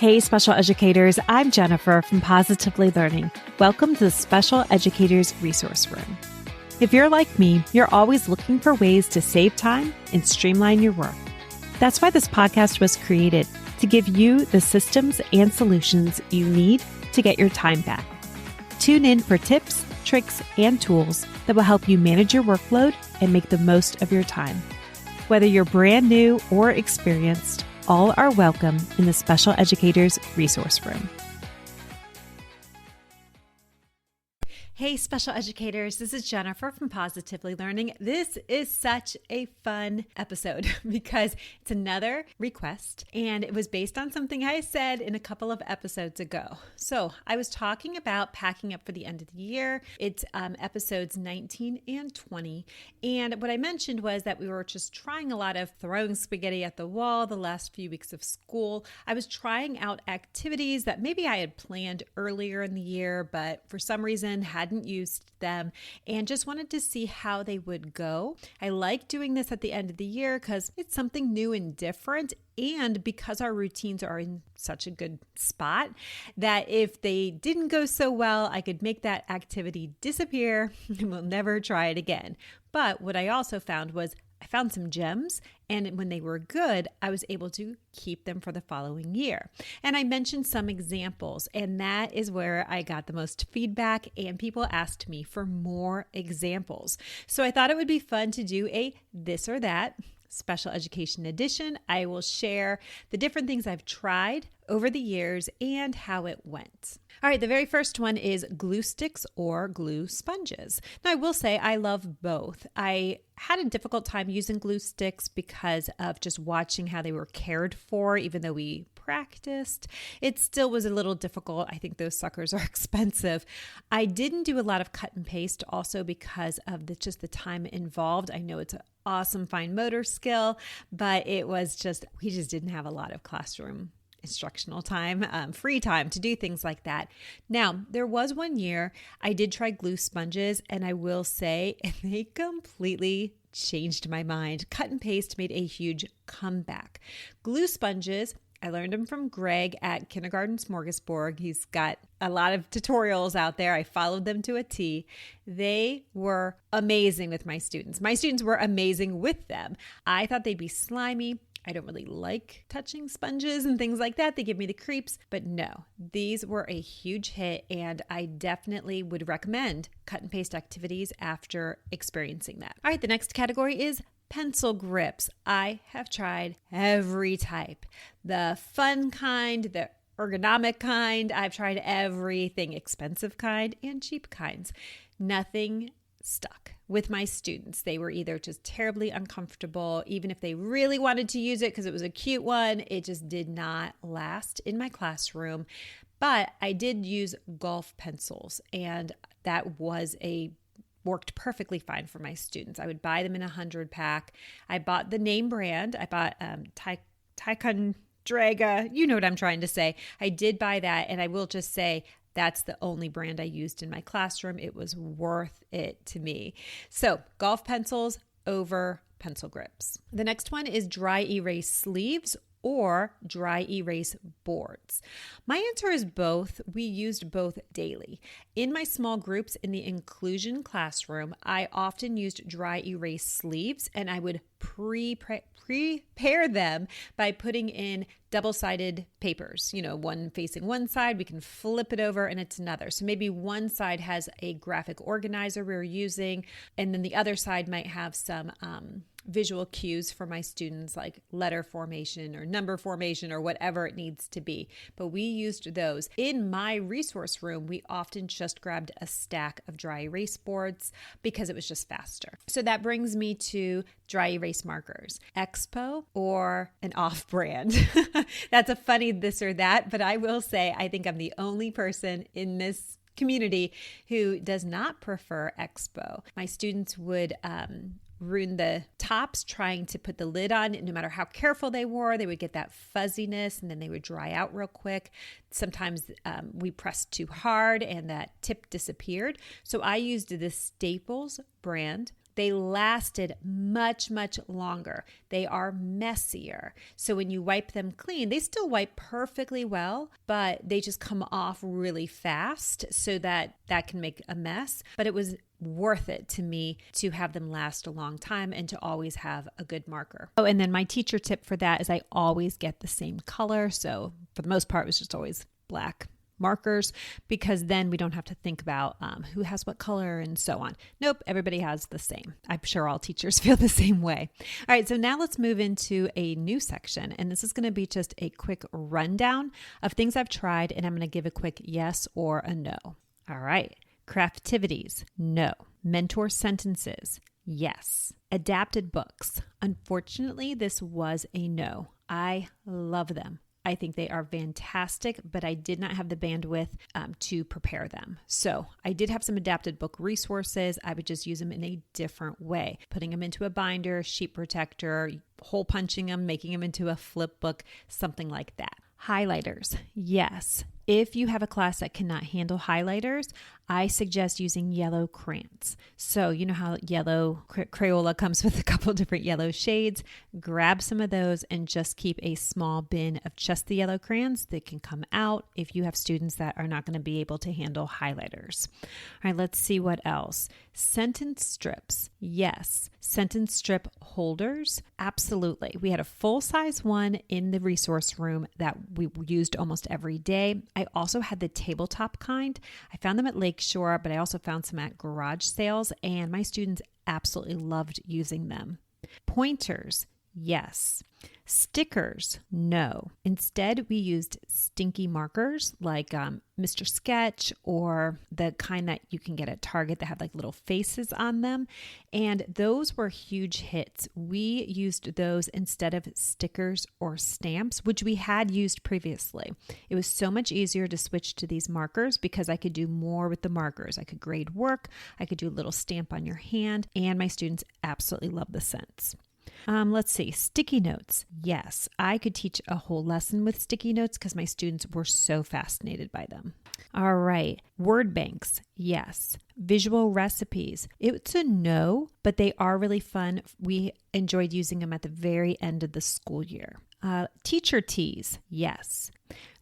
Hey, special educators, I'm Jennifer from Positively Learning. Welcome to the Special Educators Resource Room. If you're like me, you're always looking for ways to save time and streamline your work. That's why this podcast was created, to give you the systems and solutions you need to get your time back. Tune in for tips, tricks, and tools that will help you manage your workload and make the most of your time. Whether you're brand new or experienced, all are welcome in the Special Educators Resource Room. Hey, special educators, this is Jennifer from Positively Learning. This is such a fun episode because it's another request, and it was based on something I said in a couple of episodes ago. So I was talking about packing up for the end of the year. It's episodes 19 and 20. And what I mentioned was that we were just trying a lot of throwing spaghetti at the wall the last few weeks of school. I was trying out activities that maybe I had planned earlier in the year, but for some reason hadn't used them, and just wanted to see how they would go. I like doing this at the end of the year because it's something new and different, and because our routines are in such a good spot that if they didn't go so well, I could make that activity disappear and we'll never try it again. But what I also found was I found some gems, and when they were good, I was able to keep them for the following year. And I mentioned some examples, and that is where I got the most feedback, and people asked me for more examples. So I thought it would be fun to do a this or that Special Education Edition. I will share the different things I've tried over the years and how it went. All right, the very first one is glue sticks or glue sponges. Now, I will say I love both. I had a difficult time using glue sticks because of just watching how they were cared for, even though we practiced. It still was a little difficult. I think those suckers are expensive. I didn't do a lot of cut and paste also because of just the time involved. I know it's an awesome fine motor skill, but we just didn't have a lot of classroom instructional time, free time to do things like that. Now, there was one year I did try glue sponges, and I will say they completely changed my mind. Cut and paste made a huge comeback. Glue sponges, I learned them from Greg at Kindergarten Smorgasbord. He's got a lot of tutorials out there. I followed them to a T. They were amazing with my students. My students were amazing with them. I thought they'd be slimy. I don't really like touching sponges and things like that. They give me the creeps, but no, these were a huge hit, and I definitely would recommend cut and paste activities after experiencing that. All right, the next category is pencil grips. I have tried every type, the fun kind, the ergonomic kind. I've tried everything, expensive kind and cheap kinds. Nothing stuck with my students. They were either just terribly uncomfortable, even if they really wanted to use it because it was a cute one, it just did not last in my classroom. But I did use golf pencils, and that worked perfectly fine for my students. I would buy them in a 100-pack. I bought the name brand. I bought Ticonderoga. You know what I'm trying to say. I did buy that, and I will just say that's the only brand I used in my classroom. It was worth it to me. So golf pencils over pencil grips. The next one is dry erase sleeves or dry erase boards. My answer is both. We used both daily. In my small groups in the inclusion classroom, I often used dry erase sleeves, and I would prepare them by putting in double-sided papers, one facing one side, we can flip it over and it's another. So maybe one side has a graphic organizer we're using, and then the other side might have some visual cues for my students, like letter formation or number formation or whatever it needs to be. But we used those. In my resource room, we often just grabbed a stack of dry erase boards because it was just faster. So that brings me to dry erase markers, Expo or an off-brand. That's a funny this or that, but I will say I think I'm the only person in this community who does not prefer Expo. My students would ruin the tops trying to put the lid on. No matter how careful they were, they would get that fuzziness and then they would dry out real quick. Sometimes we pressed too hard and that tip disappeared. So I used the Staples brand. they lasted much, much longer. They are messier. So when you wipe them clean, they still wipe perfectly well, but they just come off really fast so that can make a mess. But it was worth it to me to have them last a long time and to always have a good marker. Oh, and then my teacher tip for that is I always get the same color. So for the most part, it was just always black markers, because then we don't have to think about who has what color and so on. Nope, everybody has the same. I'm sure all teachers feel the same way. All right, so now let's move into a new section, and this is going to be just a quick rundown of things I've tried, and I'm going to give a quick yes or a no. All right, craftivities, no. Mentor sentences, yes. Adapted books, unfortunately, this was a no. I love them. I think they are fantastic, but I did not have the bandwidth to prepare them. So I did have some adapted book resources. I would just use them in a different way, putting them into a binder, sheet protector, hole punching them, making them into a flip book, something like that. Highlighters, yes. If you have a class that cannot handle highlighters, I suggest using yellow crayons. So you know how yellow Crayola comes with a couple different yellow shades. Grab some of those and just keep a small bin of just the yellow crayons that can come out if you have students that are not going to be able to handle highlighters. All right, let's see what else. Sentence strips, yes. Sentence strip holders, absolutely. We had a full-size one in the resource room that we used almost every day. I also had the tabletop kind. I found them at Lakeshore, but I also found some at garage sales, and my students absolutely loved using them. Pointers, yes. Stickers, no. Instead, we used stinky markers like Mr. Sketch, or the kind that you can get at Target that have like little faces on them. And those were huge hits. We used those instead of stickers or stamps, which we had used previously. It was so much easier to switch to these markers because I could do more with the markers. I could grade work, I could do a little stamp on your hand, and my students absolutely love the scents. Let's see, sticky notes. Yes, I could teach a whole lesson with sticky notes because my students were so fascinated by them. All right, word banks. Yes. Visual recipes. It's a no, but they are really fun. We enjoyed using them at the very end of the school year. Teacher tees. Yes.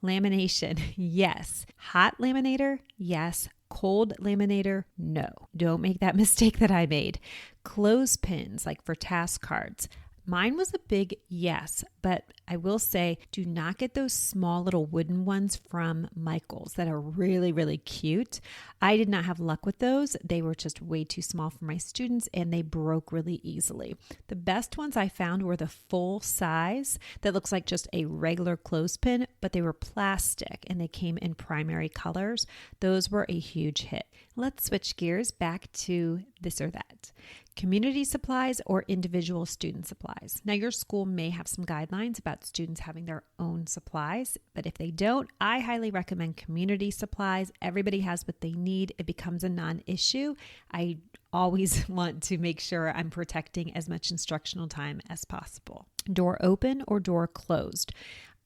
Lamination. Yes. Hot laminator. Yes. Cold laminator, no. Don't make that mistake that I made. Clothespins, like for task cards. Mine was a big yes, but I will say do not get those small little wooden ones from Michael's that are really, really cute. I did not have luck with those. They were just way too small for my students and they broke really easily. The best ones I found were the full size that looks like just a regular clothespin, but they were plastic and they came in primary colors. Those were a huge hit. Let's switch gears back to this or that. Community supplies or individual student supplies. Now, your school may have some guidelines about students having their own supplies, but if they don't, I highly recommend community supplies. Everybody has what they need. It becomes a non-issue. I always want to make sure I'm protecting as much instructional time as possible. Door open or door closed.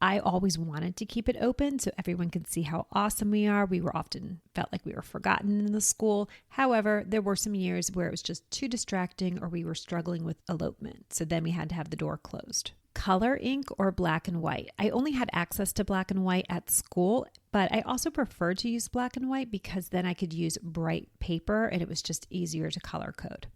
I always wanted to keep it open so everyone could see how awesome we are. We were often felt like we were forgotten in the school. However, there were some years where it was just too distracting or we were struggling with elopement. So then we had to have the door closed. Color ink or black and white. I only had access to black and white at school, but I also preferred to use black and white because then I could use bright paper and it was just easier to color code.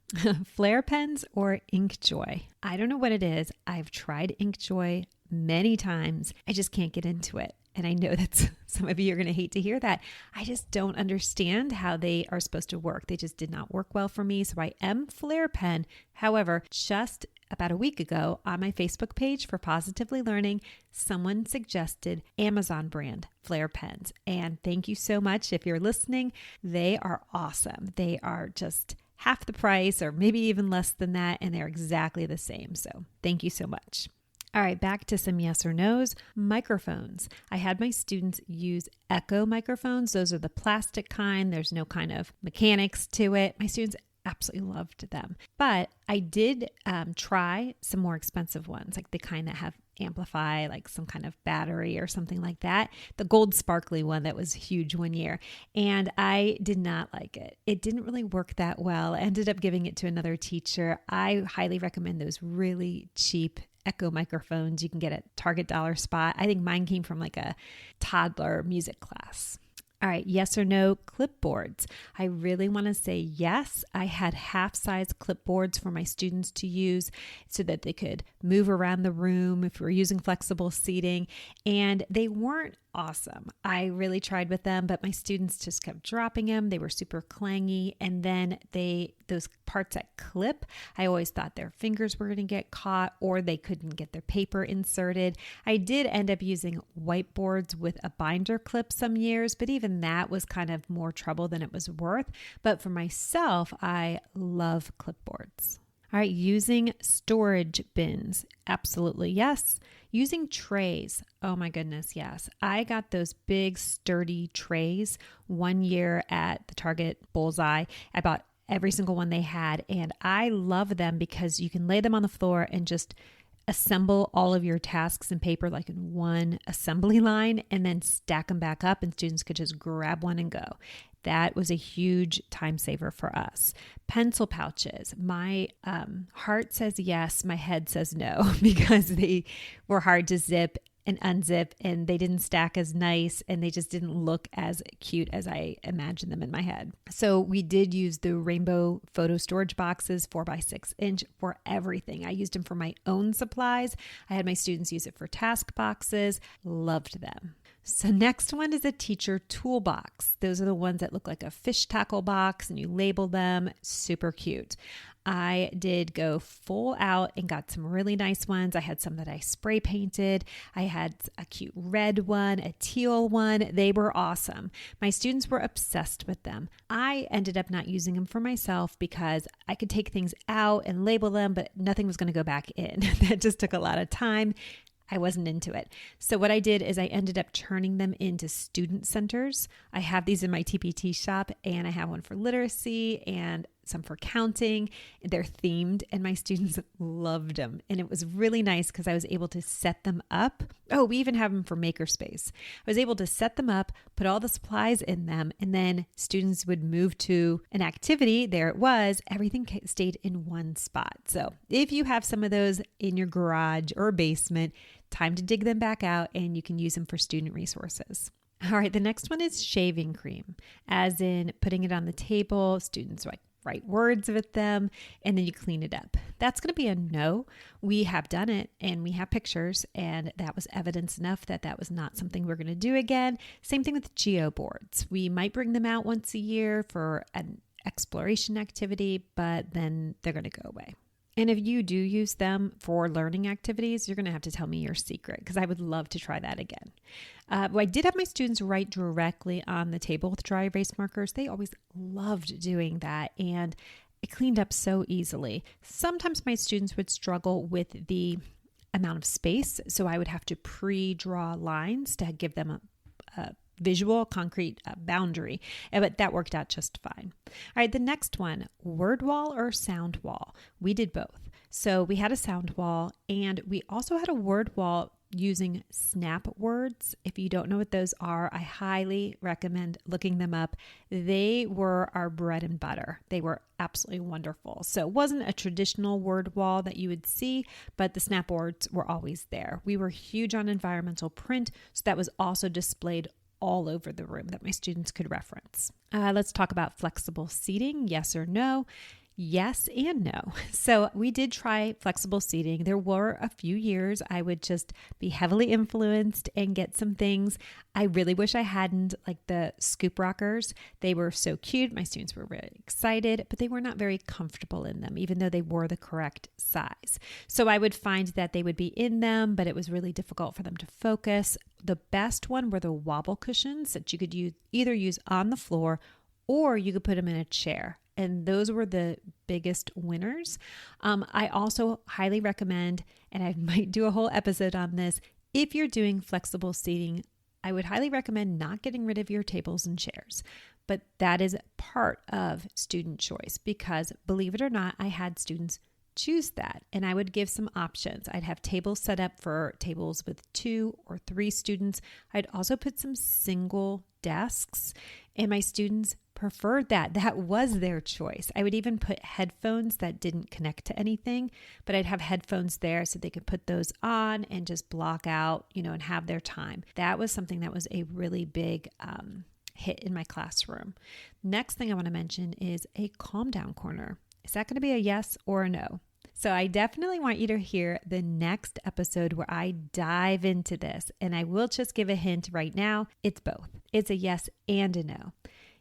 Flare pens or InkJoy. I don't know what it is. I've tried InkJoy many times. I just can't get into it. And I know that some of you are going to hate to hear that. I just don't understand how they are supposed to work. They just did not work well for me. So I am Flare Pen. However, just about a week ago on my Facebook page for Positively Learning, someone suggested Amazon brand Flare Pens. And thank you so much. If you're listening, they are awesome. They are just half the price or maybe even less than that. And they're exactly the same. So thank you so much. All right, back to some yes or no's. Microphones. I had my students use Echo microphones. Those are the plastic kind. There's no kind of mechanics to it. My students absolutely loved them. But I did try some more expensive ones, like the kind that have amplify, like some kind of battery or something like that. The gold sparkly one that was huge one year. And I did not like it. It didn't really work that well. I ended up giving it to another teacher. I highly recommend those really cheap Echo microphones you can get at Target Dollar Spot. I think mine came from like a toddler music class. All right, yes or no clipboards. I really want to say yes. I had half-size clipboards for my students to use so that they could move around the room if we're using flexible seating, and they weren't awesome. I really tried with them, but my students just kept dropping them. They were super clangy, and then those parts that clip, I always thought their fingers were going to get caught or they couldn't get their paper inserted. I did end up using whiteboards with a binder clip some years, but even that was kind of more trouble than it was worth. But for myself, I love clipboards. All right, using storage bins. Absolutely yes. Using trays. Oh my goodness, yes. I got those big sturdy trays one year at the Target Bullseye. I bought every single one they had, and I love them because you can lay them on the floor and just assemble all of your tasks and paper like in one assembly line and then stack them back up, and students could just grab one and go. That was a huge time saver for us. Pencil pouches. My heart says yes, my head says no, because they were hard to zip and unzip, and they didn't stack as nice, and they just didn't look as cute as I imagined them in my head. So we did use the rainbow photo storage boxes, 4x6 inch, for everything. I used them for my own supplies. I had my students use it for task boxes. Loved them. So next one is a teacher toolbox. Those are the ones that look like a fish tackle box and you label them. Super cute. I did go full out and got some really nice ones. I had some that I spray painted. I had a cute red one, a teal one. They were awesome. My students were obsessed with them. I ended up not using them for myself because I could take things out and label them, but nothing was going to go back in. That just took a lot of time. I wasn't into it. So what I did is I ended up turning them into student centers. I have these in my TPT shop, and I have one for literacy and some for counting. They're themed, and my students loved them. And it was really nice because I was able to set them up. Oh, we even have them for makerspace. I was able to set them up, put all the supplies in them, and then students would move to an activity. There it was. Everything stayed in one spot. So if you have some of those in your garage or basement, time to dig them back out, and you can use them for student resources. All right, the next one is shaving cream, as in putting it on the table. Students write words with them, and then you clean it up. That's going to be a no. We have done it, and we have pictures, and that was evidence enough that that was not something we're going to do again. Same thing with geo boards. We might bring them out once a year for an exploration activity, but then they're going to go away. And if you do use them for learning activities, you're going to have to tell me your secret, because I would love to try that again. I did have my students write directly on the table with dry erase markers. They always loved doing that, and it cleaned up so easily. Sometimes my students would struggle with the amount of space, so I would have to pre-draw lines to give them a visual, concrete boundary, but that worked out just fine. All right, the next one, word wall or sound wall. We did both. So we had a sound wall, and we also had a word wall using snap words. If you don't know what those are, I highly recommend looking them up. They were our bread and butter. They were absolutely wonderful. So it wasn't a traditional word wall that you would see, but the snap words were always there. We were huge on environmental print, so that was also displayed all over the room that my students could reference. Let's talk about flexible seating, yes or no. Yes and no. So we did try flexible seating. There were a few years I would just be heavily influenced and get some things. I really wish I hadn't, like the scoop rockers. They were so cute. My students were really excited, but they were not very comfortable in them, even though they were the correct size. So I would find that they would be in them, but it was really difficult for them to focus. The best one were the wobble cushions that you could either use on the floor or you could put them in a chair. And those were the biggest winners. I also highly recommend, and I might do a whole episode on this, if you're doing flexible seating, I would highly recommend not getting rid of your tables and chairs. But that is part of student choice, because believe it or not, I had students choose that. And I would give some options. I'd have tables set up for tables with 2 or 3 students. I'd also put some single desks, and my students preferred that. That was their choice. I would even put headphones that didn't connect to anything, but I'd have headphones there so they could put those on and just block out, and have their time. That was something that was a really big hit in my classroom. Next thing I want to mention is a calm down corner. Is that going to be a yes or a no? So I definitely want you to hear the next episode where I dive into this. And I will just give a hint right now. It's both. It's a yes and a no.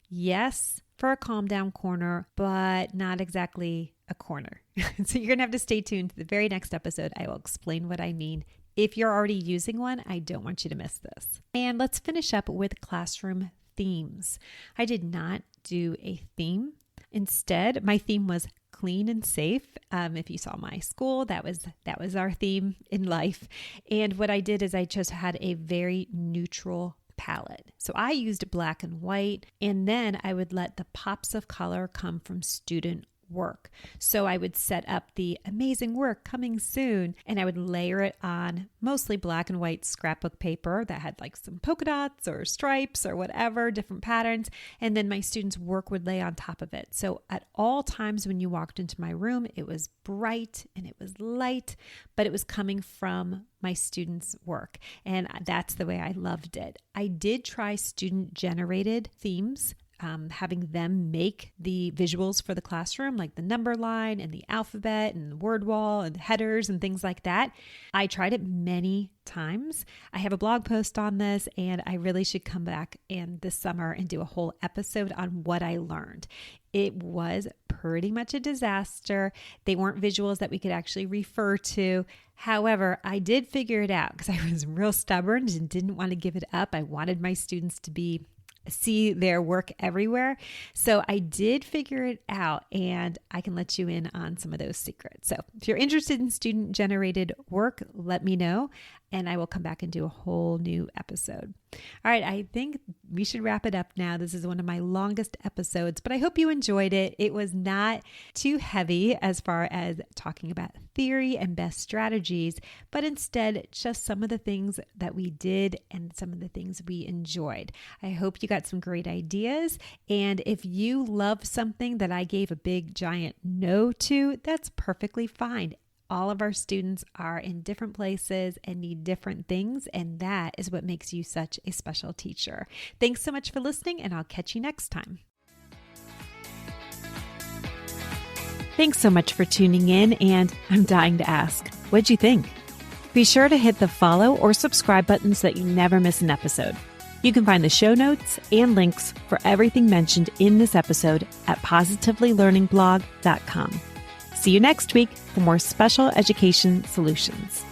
Yes for a calm down corner, but not exactly a corner. So you're going to have to stay tuned to the very next episode. I will explain what I mean. If you're already using one, I don't want you to miss this. And let's finish up with classroom themes. I did not do a theme. Instead, my theme was clean and safe. If you saw my school, that was our theme in life. And what I did is I just had a very neutral palette. So I used black and white, and then I would let the pops of color come from student work. So I would set up the amazing work coming soon, and I would layer it on mostly black and white scrapbook paper that had like some polka dots or stripes or whatever, different patterns. And then my students' work would lay on top of it. So at all times when you walked into my room, it was bright and it was light, but it was coming from my students' work. And that's the way I loved it. I did try student-generated themes, having them make the visuals for the classroom, like the number line and the alphabet and the word wall and headers and things like that. I tried it many times. I have a blog post on this, and I really should come back in this summer and do a whole episode on what I learned. It was pretty much a disaster. They weren't visuals that we could actually refer to. However, I did figure it out because I was real stubborn and didn't want to give it up. I wanted my students to see their work everywhere. So I did figure it out, and I can let you in on some of those secrets. So if you're interested in student-generated work, let me know, and I will come back and do a whole new episode. All right, I think we should wrap it up now. This is one of my longest episodes, but I hope you enjoyed it. It was not too heavy as far as talking about theory and best strategies, but instead just some of the things that we did and some of the things we enjoyed. I hope you got some great ideas. And if you love something that I gave a big giant no to, that's perfectly fine. All of our students are in different places and need different things, and that is what makes you such a special teacher. Thanks so much for listening, and I'll catch you next time. Thanks so much for tuning in, and I'm dying to ask, what'd you think? Be sure to hit the follow or subscribe buttons so that you never miss an episode. You can find the show notes and links for everything mentioned in this episode at positivelylearningblog.com. See you next week for more special education solutions.